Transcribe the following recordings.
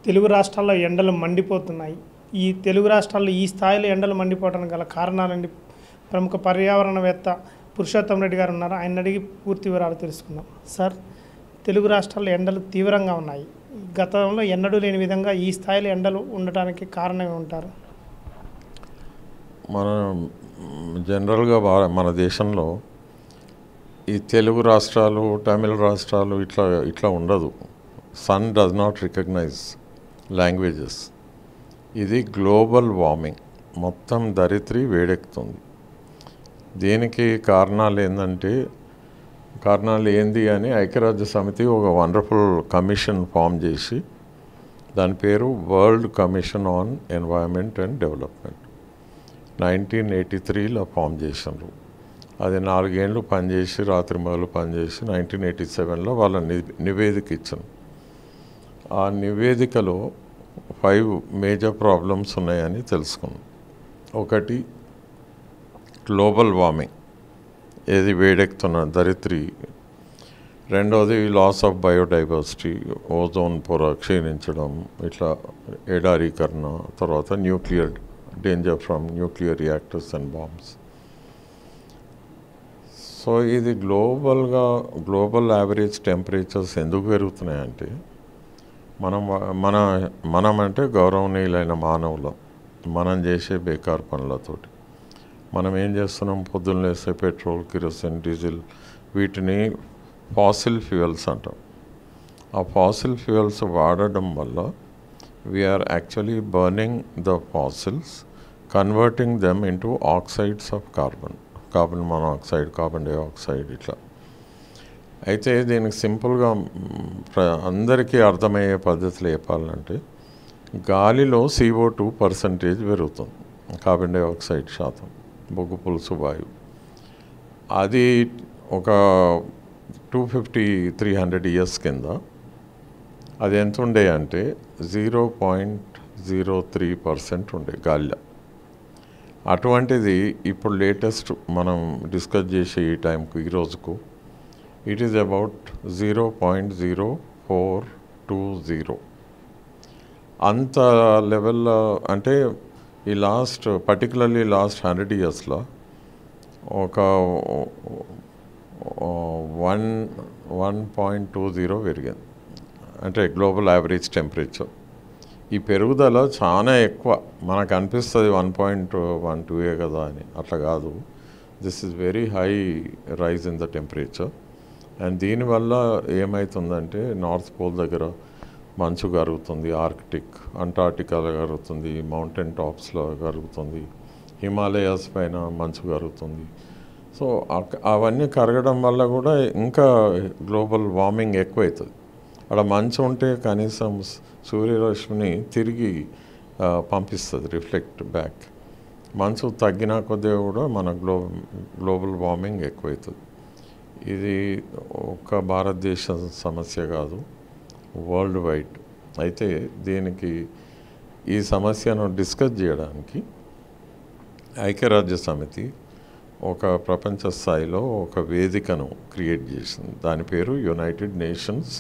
తెలుగు రాష్ట్రాల్లో ఎండలు మండిపోతున్నాయి. ఈ తెలుగు రాష్ట్రాల్లో ఈ స్థాయిలో ఎండలు మండిపోవడానికి గల కారణాలండి ప్రముఖ పర్యావరణవేత్త పురుషోత్తం రెడ్డి గారు ఉన్నారు. ఆయన అడిగి పూర్తి వివరాలు తెలుసుకుందాం. సార్, తెలుగు రాష్ట్రాల్లో ఎండలు తీవ్రంగా ఉన్నాయి. గతంలో ఎన్నడూ లేని విధంగా ఈ స్థాయిలో ఎండలు ఉండటానికి కారణం ఉంటారు. మన జనరల్గా మన దేశంలో ఈ తెలుగు రాష్ట్రాలు, తమిళ రాష్ట్రాలు ఇట్లా ఉండదు. Sun does not recognize languages. ఇది గ్లోబల్ వార్మింగ్, మొత్తం ధరిత్రి వేడెక్కుతుంది. దీనికి కారణాలు ఏంది అని ఐక్యరాజ్య సమితి ఒక వండర్ఫుల్ కమిషన్ ఫామ్ చేసి, దాని పేరు world commission on environment and development 1983లో ఫామ్ చేసినారు. అది 4 ఏళ్ళు పనిచేసి, రాత్రి మొదలు పనిచేసి 1987లో వాళ్ళ నివేదిక ఇచ్చాను. ఆ నివేదికలో 5 మేజర్ ప్రాబ్లమ్స్ ఉన్నాయని తెలుసుకున్నాం. ఒకటి గ్లోబల్ వార్మింగ్, ఏది వేడెక్కుతున్న ధరిత్రి. రెండవది లాస్ ఆఫ్ బయోడైవర్సిటీ, ఓజోన్ పొర క్షీణించడం, ఇట్లా ఎడారీకరణ. తర్వాత nuclear danger from nuclear reactors and bombs. So ఇది గ్లోబల్ యావరేజ్ టెంపరేచర్స్ ఎందుకు పెరుగుతున్నాయంటే, మనం అంటే గౌరవనీయులైన మానవులు, మనం చేసే బేకార్ పనులతోటి మనం ఏం చేస్తున్నాం? పొద్దున్న లేస్తే పెట్రోల్, కిరోసిన్, డీజిల్, వీటిని ఫాసిల్ ఫ్యూయల్స్ అంటాం. ఆ ఫాసిల్ ఫ్యూయల్స్ వాడడం వల్ల we are actually burning the fossils, converting them into oxides of carbon monoxide, carbon dioxide ఇట్లా. అయితే దీనికి సింపుల్గా అందరికీ అర్థమయ్యే పద్ధతిలో చెప్పాలంటే, గాలిలో CO2% పెరుగుతుంది, కార్బన్ డైఆక్సైడ్ శాతం, బొగ్గు పులుసు వాయువు. అది ఒక 250-300 ఇయర్స్ కింద అది ఎంత ఉండే అంటే 0.03% ఉండే గాలిలో. అటువంటిది ఇప్పుడు లేటెస్ట్ మనం డిస్కస్ చేసే ఈ టైంకు, ఈ రోజుకు ఇట్ ఈజ్ అబౌట్ 0.0420. అంత లెవెల్లో అంటే ఈ పర్టికులర్లీ లాస్ట్ 100 ఇయర్స్లో ఒక 1.20 పెరిగింది, అంటే గ్లోబల్ యావరేజ్ టెంపరేచర్. ఈ పెరుగుదల చాలా ఎక్కువ. మనకు అనిపిస్తుంది 1.12 కదా అని, అట్లా కాదు. This is very high rise in the temperature. And దీనివల్ల ఏమవుతుందంటే, నార్త్ పోల్ దగ్గర మంచు కరుగుతుంది, ఆర్కిటిక్, అంటార్టికాలో కరుగుతుంది, మౌంటైన్ టాప్స్లో కరుగుతుంది, హిమాలయాస్ పైన మంచు కరుగుతుంది. సో అవన్నీ కరగడం వల్ల కూడా ఇంకా గ్లోబల్ వార్మింగ్ ఎక్కువవుతుంది. అక్కడ మంచు ఉంటే కనీసం సూర్యరశ్మిని తిరిగి పంపిస్తుంది, రిఫ్లెక్ట్ బ్యాక్. మంచు తగ్గిన కొద్దిగా కూడా మన గ్లోబల్ వార్మింగ్ ఎక్కువవుతుంది. ఇది ఒక భారతదేశ సమస్య కాదు, వరల్డ్ వైడ్. అయితే దీనికి ఈ సమస్యను డిస్కస్ చేయడానికి ఐక్యరాజ్య సమితి ఒక ప్రపంచ స్థాయిలో ఒక వేదికను క్రియేట్ చేసింది. దాని పేరు United nations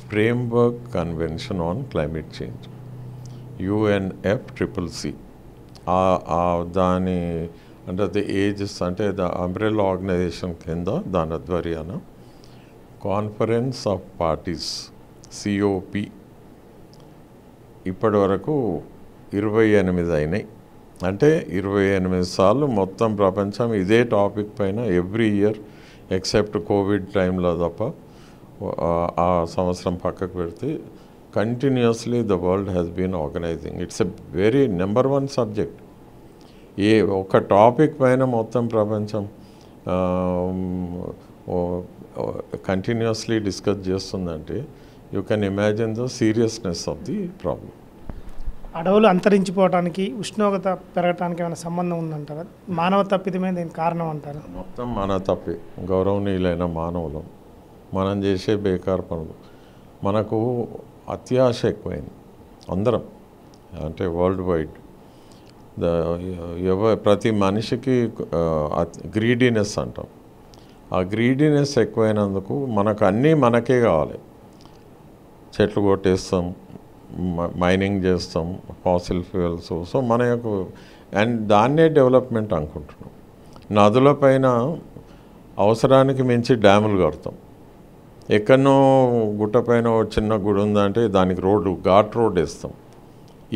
framework convention on climate change, UNFCCC. దాని అంటే ది ఏజెస్ అంటే ద అంబ్రెల్లా ఆర్గనైజేషన్ కింద దాని ఆధ్వర్యాన కాన్ఫరెన్స్ ఆఫ్ పార్టీస్ COP ఇప్పటి వరకు 28 అయినాయి. అంటే 28 సార్లు మొత్తం ప్రపంచం ఇదే టాపిక్ పైన ఎవ్రీ ఇయర్, ఎక్సెప్ట్ కోవిడ్ టైంలో తప్ప, ఆ సంవత్సరం పక్కకు పెడితే continuously the world has been organizing. It's a very number 1 subject. ఒక టాపిక్ పైన మొత్తం ప్రపంచం కంటిన్యూస్లీ డిస్కస్ చేస్తుందంటే you can imagine the seriousness of the problem. అడవులు అంతరించిపోవడానికి, ఉష్ణోగ్రత పెరగడానికి ఏమైనా సంబంధం ఉందంటారా? మానవ తప్పిదమే దీనికి కారణం అంటారు? మొత్తం మన తప్పే. గౌరవనీయులైన మానవులు మనం చేసే బేకార్ పనులు. మనకు అత్యాశ ఎక్కువైంది అందరం, అంటే వరల్డ్ వైడ్. ప్రతి మనిషికి గ్రీడీనెస్ అంటాం. ఆ గ్రీడీనెస్ ఎక్కువైనందుకు మనకు అన్నీ మనకే కావాలి. చెట్లు కొట్టేస్తాం, మైనింగ్ చేస్తాం, ఫాసిల్ ఫ్యూయల్స్. సో మన యొక్క అండ్ దాన్నే డెవలప్మెంట్ అనుకుంటున్నాం. నదులపైన అవసరానికి మించి డ్యాములు కడతాం. ఎక్కడనో గుట్టపైన చిన్న గుడి ఉందంటే దానికి రోడ్డు, ఘాట్ రోడ్ వేస్తాం.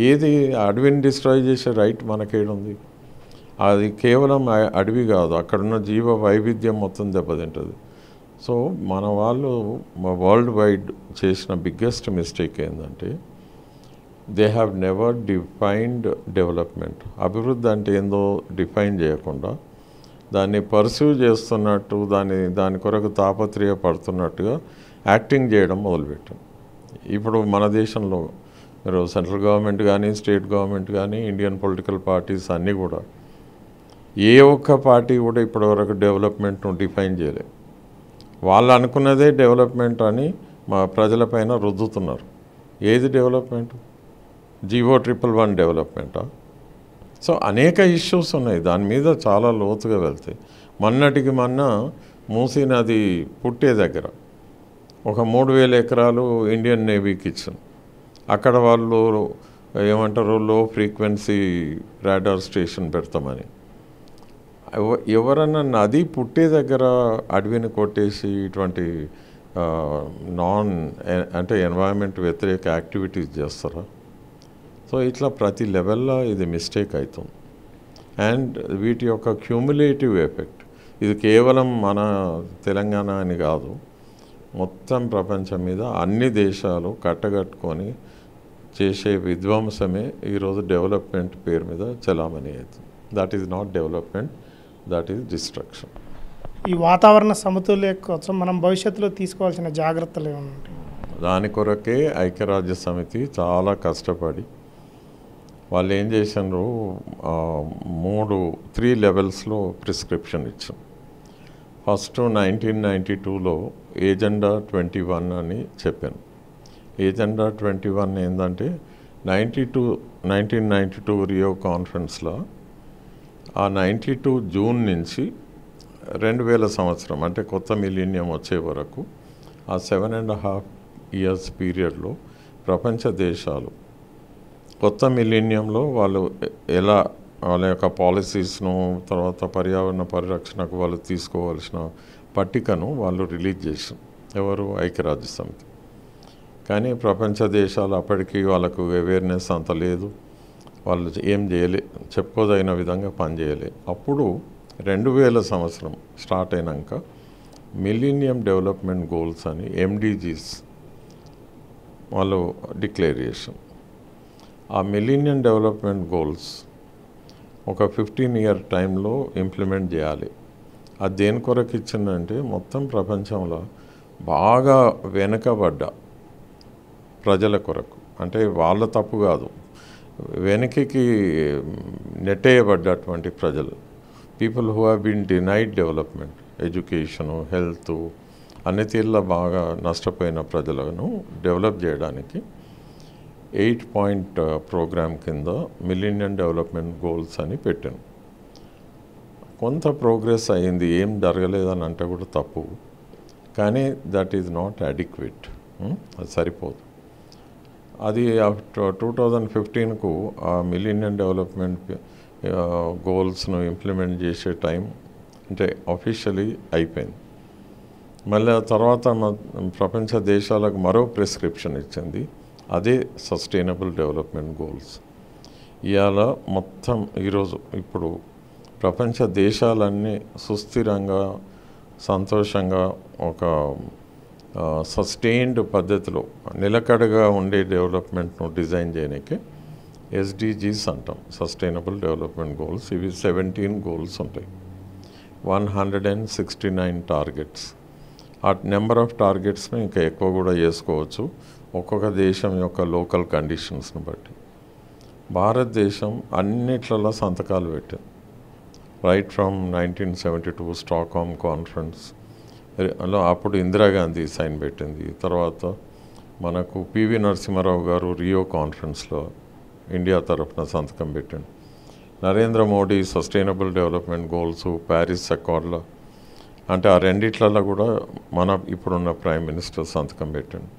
ఏది అడవిని డిస్ట్రాయ్ చేసే రైట్ మనకేడుంది? అది కేవలం అడవి కాదు, అక్కడున్న జీవ వైవిధ్యం మొత్తం దెబ్బతింటుంది. సో మన వాళ్ళు వరల్డ్ వైడ్ చేసిన బిగ్గెస్ట్ మిస్టేక్ ఏంటంటే they have never defined development. అభివృద్ధి అంటే ఏందో డిఫైన్ చేయకుండా దాన్ని పర్సూ చేస్తున్నట్టు, దాని కొరకు తాపత్రయపడుతున్నట్టుగా యాక్టింగ్ చేయడం మొదలుపెట్టాం. ఇప్పుడు మన దేశంలో మీరు సెంట్రల్ గవర్నమెంట్ కానీ, స్టేట్ గవర్నమెంట్ కానీ, ఇండియన్ పొలిటికల్ పార్టీస్ అన్నీ కూడా ఏ ఒక్క పార్టీ కూడా ఇప్పటివరకు డెవలప్మెంట్ను డిఫైన్ చేయలేదు. వాళ్ళు అనుకున్నదే డెవలప్మెంట్ అని మా ప్రజలపైన రుద్దుతున్నారు. ఏది డెవలప్మెంట్? GO111 డెవలప్మెంటా? సో అనేక ఇష్యూస్ ఉన్నాయి, దాని మీద చాలా లోతుగా వెళ్తాయి. మొన్నటికి మొన్న మూసీ నది పుట్టే దగ్గర ఒక 3000 ఎకరాలు ఇండియన్ నేవీకి ఇచ్చాను. అక్కడ వాళ్ళు ఏమంటారు, లో ఫ్రీక్వెన్సీ రాడార్ స్టేషన్ పెడతామని. ఎవరన్నా నది పుట్టే దగ్గర అడవిని కొట్టేసి ఇటువంటి అంటే ఎన్వైరన్మెంట్ వ్యతిరేక యాక్టివిటీస్ చేస్తారా? సో ఇట్లా ప్రతి లెవెల్లో ఇది మిస్టేక్ అవుతుంది. అండ్ వీటి యొక్క క్యూములేటివ్ ఎఫెక్ట్ ఇది కేవలం మన తెలంగాణ అని కాదు, మొత్తం ప్రపంచం మీద అన్ని దేశాలు కట్టగట్టుకొని చేసే విధ్వంసమే ఈరోజు డెవలప్మెంట్ పేరు మీద చలామణి అవుతుంది. That is not development, that is destruction. ఈ వాతావరణ సమతుల్య కోసం మనం భవిష్యత్తులో తీసుకోవాల్సిన జాగ్రత్తలు ఏమన్నా? దాని కొరకే ఐక్యరాజ్య సమితి చాలా కష్టపడి వాళ్ళు ఏం చేశారు, 3 లెవెల్స్లో ప్రిస్క్రిప్షన్ ఇచ్చాం. ఫస్ట్ 1992లో ఏజెండా 21 అని చెప్పాను. ఏజెండా 21 ఏంటంటే 1992 రియో కాన్ఫరెన్స్లో ఆ 92 జూన్ నుంచి 2000 సంవత్సరం అంటే కొత్త మిలీనియం వచ్చే వరకు ఆ 7.5 ఇయర్స్ పీరియడ్లో ప్రపంచ దేశాలు కొత్త మిలీనియంలో వాళ్ళు ఎలా వాళ్ళ యొక్క పాలసీస్ను, తర్వాత పర్యావరణ పరిరక్షణకు వాళ్ళు తీసుకోవాల్సిన పట్టికను వాళ్ళు రిలీజ్ చేశారు. ఎవరు? ఐక్యరాజ్య సమితి. కానీ ప్రపంచ దేశాలు అప్పటికి వాళ్ళకు అవేర్నెస్ అంత లేదు, వాళ్ళు ఏం చేయలే, చెప్పుకోదగిన విధంగా పనిచేయలే. అప్పుడు 2000 సంవత్సరం స్టార్ట్ అయినాక మిలీనియం డెవలప్మెంట్ గోల్స్ అని MDGs వాళ్ళు డిక్లేర్ చేశారు. ఆ మిలీనియం డెవలప్మెంట్ గోల్స్ ఒక 15 ఇయర్ టైంలో ఇంప్లిమెంట్ చేయాలి. అది దేని కొరకు ఇచ్చిందంటే మొత్తం ప్రపంచంలో బాగా వెనుకబడ్డ ప్రజల కొరకు, అంటే వాళ్ళ తప్పు కాదు, వెనక్కి నెట్టేయబడ్డటువంటి ప్రజలు, people who have been denied development, education, health అన్ని తీరులో బాగా నష్టపోయిన ప్రజలను డెవలప్ చేయడానికి 8 పాయింట్ ప్రోగ్రామ్ కింద మిలీనియం డెవలప్మెంట్ గోల్స్ అని పెట్టాను. కొంత ప్రోగ్రెస్ అయ్యింది, ఏం జరగలేదని అంటే కూడా తప్పు, కానీ దట్ ఈజ్ నాట్ అడిక్వేట్, అది సరిపోదు. అది 2015కు ఆ మిలీనియం డెవలప్మెంట్ గోల్స్ను ఇంప్లిమెంట్ చేసే టైం అంటే ఆఫీషియలీ అయిపోయింది. మళ్ళీ తర్వాత ప్రపంచ దేశాలకు మరో ప్రిస్క్రిప్షన్ ఇచ్చింది, అదే సస్టైనబుల్ డెవలప్మెంట్ గోల్స్. ఇవాళ మొత్తం ఈరోజు ఇప్పుడు ప్రపంచ దేశాలన్నీ సుస్థిరంగా, సంతోషంగా, ఒక సస్టైన్డ్ పద్ధతిలో నిలకడగా ఉండే డెవలప్మెంట్ను డిజైన్ చేయడానికి SDGs అంటాం, సస్టైనబుల్ డెవలప్మెంట్ గోల్స్. ఇవి 17 గోల్స్ ఉంటాయి, 169 టార్గెట్స్. ఆ నెంబర్ ఆఫ్ టార్గెట్స్ను ఇంకా ఎక్కువ కూడా చేసుకోవచ్చు ఒక్కొక్క దేశం యొక్క లోకల్ కండిషన్స్ని బట్టి. భారతదేశం అన్నిట్లలో సంతకాలు పెట్టింది. రైట్ ఫ్రమ్ 1972 స్టాక్హోమ్ కాన్ఫరెన్స్ లో అప్పుడు ఇందిరాగాంధీ సైన్ పెట్టింది. తర్వాత మనకు PV నరసింహారావు గారు రియో కాన్ఫరెన్స్లో ఇండియా తరఫున సంతకం పెట్టింది. Narendra Modi sustainable development goals Paris అకార్డ్లో, అంటే ఆ రెండిట్లలో కూడా మన ఇప్పుడున్న ప్రైమ్ మినిస్టర్ సంతకం పెట్టింది.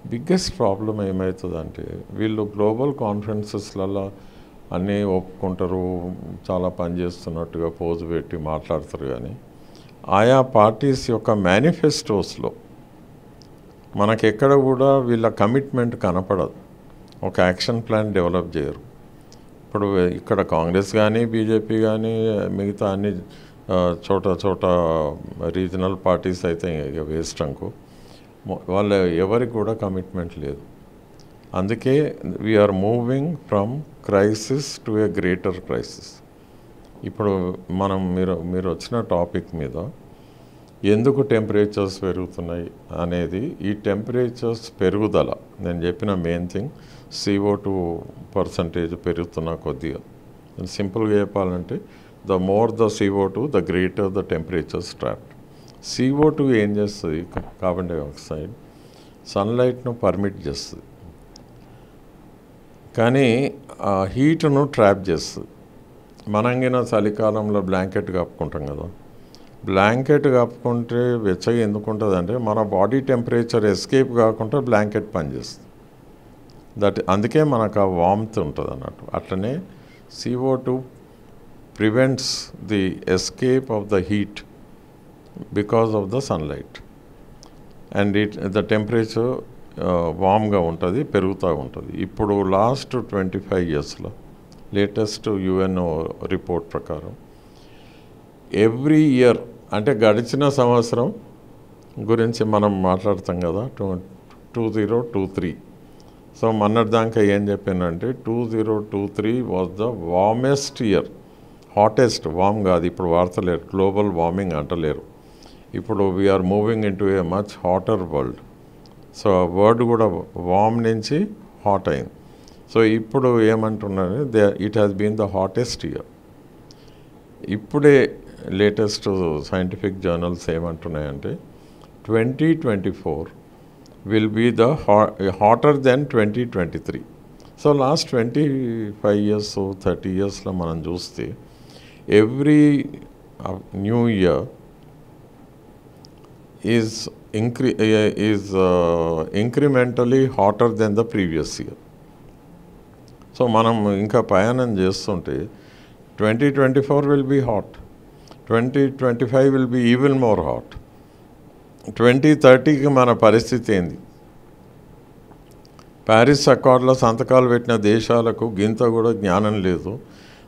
బిగ్గెస్ట్ ప్రాబ్లం ఏమవుతుందంటే వీళ్ళు గ్లోబల్ కాన్ఫరెన్సెస్లలో అన్నీ ఒప్పుకుంటారు, చాలా పనిచేస్తున్నట్టుగా పోజు పెట్టి మాట్లాడతారు. కానీ ఆయా పార్టీస్ యొక్క మేనిఫెస్టోస్లో మనకెక్కడ కూడా వీళ్ళ కమిట్మెంట్ కనపడదు, ఒక యాక్షన్ ప్లాన్ డెవలప్ చేయరు. ఇప్పుడు ఇక్కడ కాంగ్రెస్ కానీ బీజేపీ కానీ మిగతా అన్ని చోట రీజనల్ పార్టీస్ అయితే ఇక వేస్ట్ అనుకో, వాళ్ళ ఎవరికి కూడా కమిట్మెంట్ లేదు. అందుకే we are moving from crisis to a greater crisis. ఇప్పుడు మీరు వచ్చిన టాపిక్ మీద ఎందుకు టెంపరేచర్స్ పెరుగుతున్నాయి అనేది, ఈ టెంపరేచర్స్ పెరుగుదల నేను చెప్పిన మెయిన్ థింగ్ CO2% పెరుగుతున్న కొద్దిగా. సింపుల్గా చెప్పాలంటే the more the CO2 the greater the temperatures trap. CO2 ఏం చేస్తుంది, కార్బన్ డైఆక్సైడ్ సన్లైట్ను పర్మిట్ చేస్తుంది, కానీ హీట్ను ట్రాప్ చేస్తుంది. మనంగిన చలికాలంలో బ్లాంకెట్ కప్పుకుంటాం కదా, బ్లాంకెట్ కప్పుకుంటే వెచ్చగా ఎందుకు ఉంటుంది అంటే మన బాడీ టెంపరేచర్ ఎస్కేప్ కాకుండా బ్లాంకెట్ పనిచేస్తుంది. అందుకే మనకు ఆ వామ్త్ ఉంటుంది అన్నట్టు. అట్లనే CO2 prevents the escape of the heat because of the sunlight, and the temperature వామ్గా ఉంటుంది, పెరుగుతూ ఉంటుంది. ఇప్పుడు లాస్ట్ 25 yearsలో లేటెస్ట్ UNO రిపోర్ట్ ప్రకారం ఎవ్రీ ఇయర్, అంటే గడిచిన సంవత్సరం గురించి మనం మాట్లాడతాం కదా, 2023. సో మొన్నటిదాకా ఏం చెప్పానంటే 2023 was the warmest year. Hottest, warm కాదు ఇప్పుడు వాడతలేరు, గ్లోబల్ వార్మింగ్ అంటలేరు. ఇప్పుడు we're moving into a much hotter world. So word కూడా వామ్ నుంచి హాట్ అయింది. సో ఇప్పుడు ఏమంటున్నారు, it has been the hottest year. ఇప్పుడే లేటెస్ట్ సైంటిఫిక్ జర్నల్స్ ఏమంటున్నాయంటే 2024 will be the hotter than 2023. So last 25 years 30 yearsలో మనం చూస్తే every new year is incrementally hotter than the previous year. So మనం ఇంకా ప్రయాణం చేస్తుంటే 2024 will be hot, 2025 will be even more hot, 2030కి మన పరిస్థితి ఏంది? ప్యారిస్ అకార్డులో సంతకాలు పెట్టిన దేశాలకు గింత కూడా జ్ఞానం లేదు.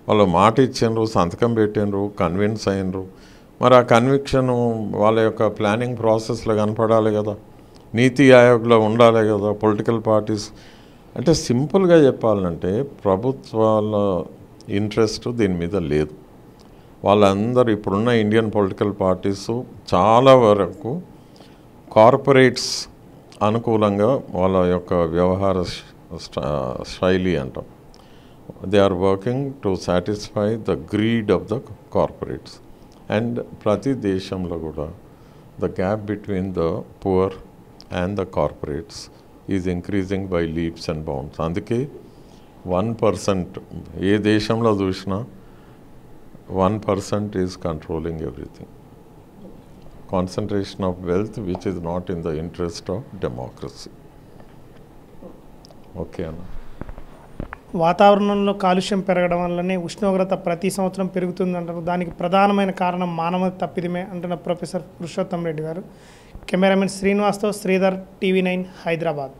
వాళ్ళు మాట ఇచ్చిండ్రు, సంతకం పెట్టిండ్రు, కన్విన్స్ అయినరు. మరి ఆ కన్విక్షన్ వాళ్ళ యొక్క ప్లానింగ్ ప్రాసెస్లో కనపడాలి కదా, నీతి ఆయోగ్లో ఉండాలి కదా. పొలిటికల్ పార్టీస్ అంటే సింపుల్గా చెప్పాలంటే ప్రభుత్వాల ఇంట్రెస్ట్ దీని మీద లేదు. వాళ్ళందరూ ఇప్పుడున్న ఇండియన్ పొలిటికల్ పార్టీస్ చాలా వరకు కార్పొరేట్స్ అనుకూలంగా వాళ్ళ యొక్క వ్యవహార శైలి అంటాం. They are working to satisfy the greed of the corporates. And ప్రతి దేశంలో కూడా the gap between the poor and the corporates is increasing by leaps and bounds. అందుకే 1%, ఏ దేశంలో చూసినా 1% is controlling everything. Concentration of wealth which is not in the interest of democracy. Okay అన్న. వాతావరణంలో కాలుష్యం పెరగడం వల్లనే ఉష్ణోగ్రత ప్రతి సంవత్సరం పెరుగుతుందంటారు. దానికి ప్రధానమైన కారణం మానవ తప్పిదమే అంటున్న ప్రొఫెసర్ పురుషోత్తం రెడ్డి గారు. కెమెరామెన్ శ్రీనివాస్తో శ్రీధర్, TV9 హైదరాబాద్.